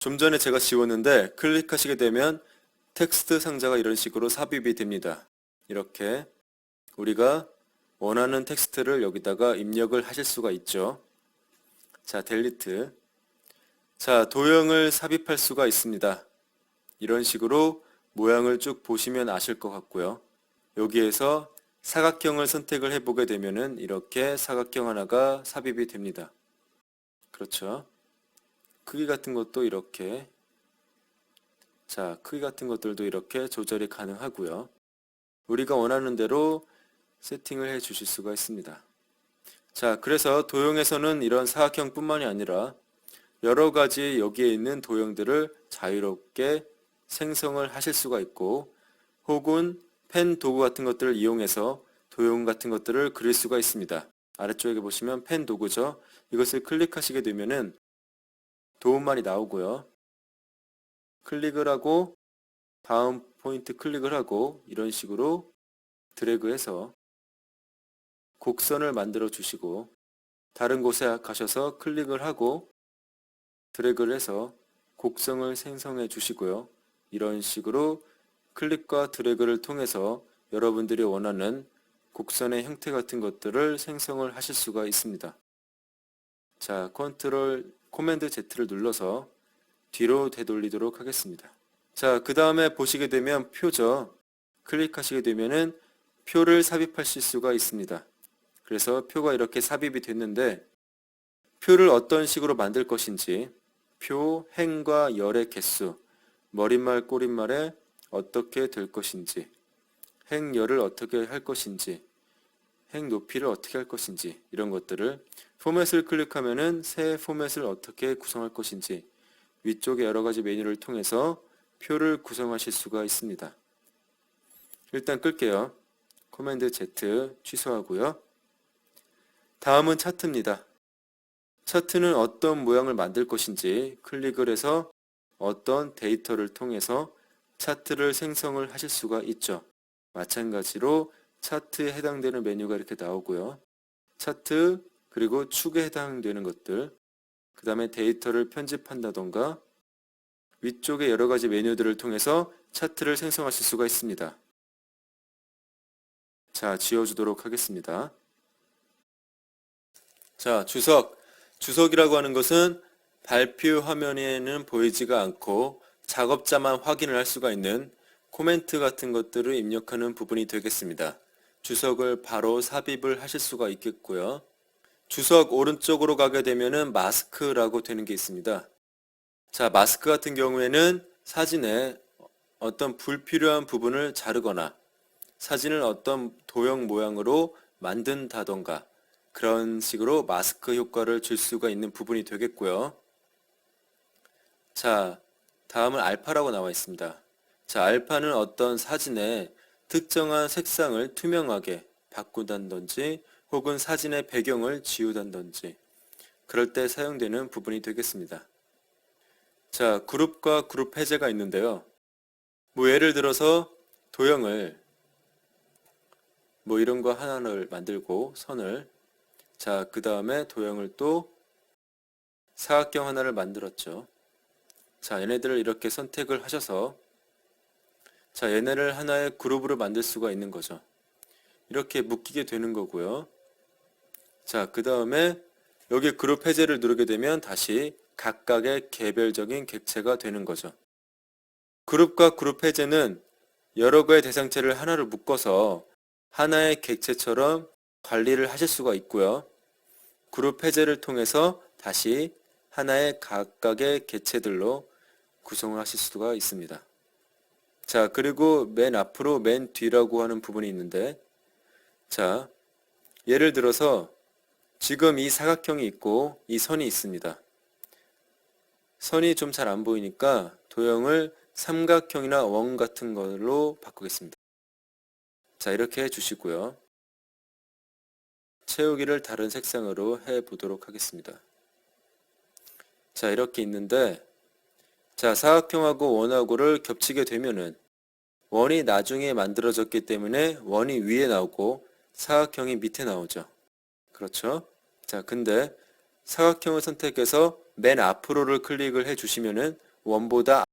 좀 전에 제가 지웠는데 클릭하시게 되면 텍스트 상자가 이런 식으로 삽입이 됩니다. 이렇게 우리가 원하는 텍스트를 여기다가 입력을 하실 수가 있죠. 자, 델리트. 자, 도형을 삽입할 수가 있습니다. 이런 식으로 모양을 쭉 보시면 아실 것 같고요. 여기에서 사각형을 선택을 해보게 되면은 이렇게 사각형 하나가 삽입이 됩니다. 그렇죠. 크기 같은 것도 이렇게, 자, 크기 같은 것들도 이렇게 조절이 가능하고요. 우리가 원하는 대로 세팅을 해 주실 수가 있습니다. 자, 그래서 도형에서는 이런 사각형 뿐만이 아니라 여러 가지 여기에 있는 도형들을 자유롭게 생성을 하실 수가 있고, 혹은 펜 도구 같은 것들을 이용해서 도형 같은 것들을 그릴 수가 있습니다. 아래쪽에 보시면 펜 도구죠. 이것을 클릭하시게 되면은 도움만이 나오고요. 클릭을 하고 다음 포인트 클릭을 하고 이런 식으로 드래그해서 곡선을 만들어 주시고, 다른 곳에 가셔서 클릭을 하고 드래그를 해서 곡선을 생성해 주시고요. 이런 식으로 클릭과 드래그를 통해서 여러분들이 원하는 곡선의 형태 같은 것들을 생성을 하실 수가 있습니다. 자, 코맨드 Z를 눌러서 뒤로 되돌리도록 하겠습니다. 자, 그 다음에 보시게 되면 표죠. 클릭하시게 되면은 표를 삽입하실 수가 있습니다. 그래서 표가 이렇게 삽입이 됐는데, 표를 어떤 식으로 만들 것인지, 표 행과 열의 개수, 머릿말 꼬릿말에 어떻게 될 것인지, 행 열을 어떻게 할 것인지, 행 높이를 어떻게 할 것인지, 이런 것들을 포맷을 클릭하면은 새 포맷을 어떻게 구성할 것인지 위쪽에 여러 가지 메뉴를 통해서 표를 구성하실 수가 있습니다. 일단 끌게요. 코맨드 Z 취소하고요. 다음은 차트입니다. 차트는 어떤 모양을 만들 것인지 클릭을 해서 어떤 데이터를 통해서 차트를 생성을 하실 수가 있죠. 마찬가지로 차트에 해당되는 메뉴가 이렇게 나오고요. 차트, 그리고 축에 해당되는 것들, 그 다음에 데이터를 편집한다던가 위쪽에 여러 가지 메뉴들을 통해서 차트를 생성하실 수가 있습니다. 자, 지워주도록 하겠습니다. 자, 주석이라고 하는 것은 발표 화면에는 보이지가 않고 작업자만 확인을 할 수가 있는 코멘트 같은 것들을 입력하는 부분이 되겠습니다. 주석을 바로 삽입을 하실 수가 있겠고요. 주석 오른쪽으로 가게 되면은 마스크라고 되는 게 있습니다. 자, 마스크 같은 경우에는 사진에 어떤 불필요한 부분을 자르거나 사진을 어떤 도형 모양으로 만든다던가 그런 식으로 마스크 효과를 줄 수가 있는 부분이 되겠고요. 자, 다음은 알파라고 나와 있습니다. 자, 알파는 어떤 사진에 특정한 색상을 투명하게 바꾼다든지 혹은 사진의 배경을 지우다든지 그럴 때 사용되는 부분이 되겠습니다. 자, 그룹과 그룹 해제가 있는데요. 예를 들어서 도형을 이런 거 하나를 만들고 선을, 자, 그 다음에 도형을 또 사각형 하나를 만들었죠. 자, 얘네들을 이렇게 선택을 하셔서 자, 얘네를 하나의 그룹으로 만들 수가 있는 거죠. 이렇게 묶이게 되는 거고요. 자, 그 다음에 여기 그룹 해제를 누르게 되면 다시 각각의 개별적인 객체가 되는 거죠. 그룹과 그룹 해제는 여러 개의 대상체를 하나로 묶어서 하나의 객체처럼 관리를 하실 수가 있고요. 그룹 해제를 통해서 다시 하나의 각각의 객체들로 구성하실 수가 있습니다. 자, 그리고 맨 앞으로 맨 뒤라고 하는 부분이 있는데, 자, 예를 들어서 지금 이 사각형이 있고 이 선이 있습니다. 선이 좀 잘 안 보이니까 도형을 삼각형이나 원 같은 걸로 바꾸겠습니다. 자, 이렇게 해주시고요. 채우기를 다른 색상으로 해보도록 하겠습니다. 자, 이렇게 있는데, 자, 사각형하고 원하고를 겹치게 되면은 원이 나중에 만들어졌기 때문에 원이 위에 나오고 사각형이 밑에 나오죠. 그렇죠? 자, 근데 사각형을 선택해서 맨 앞으로를 클릭을 해 주시면은 원보다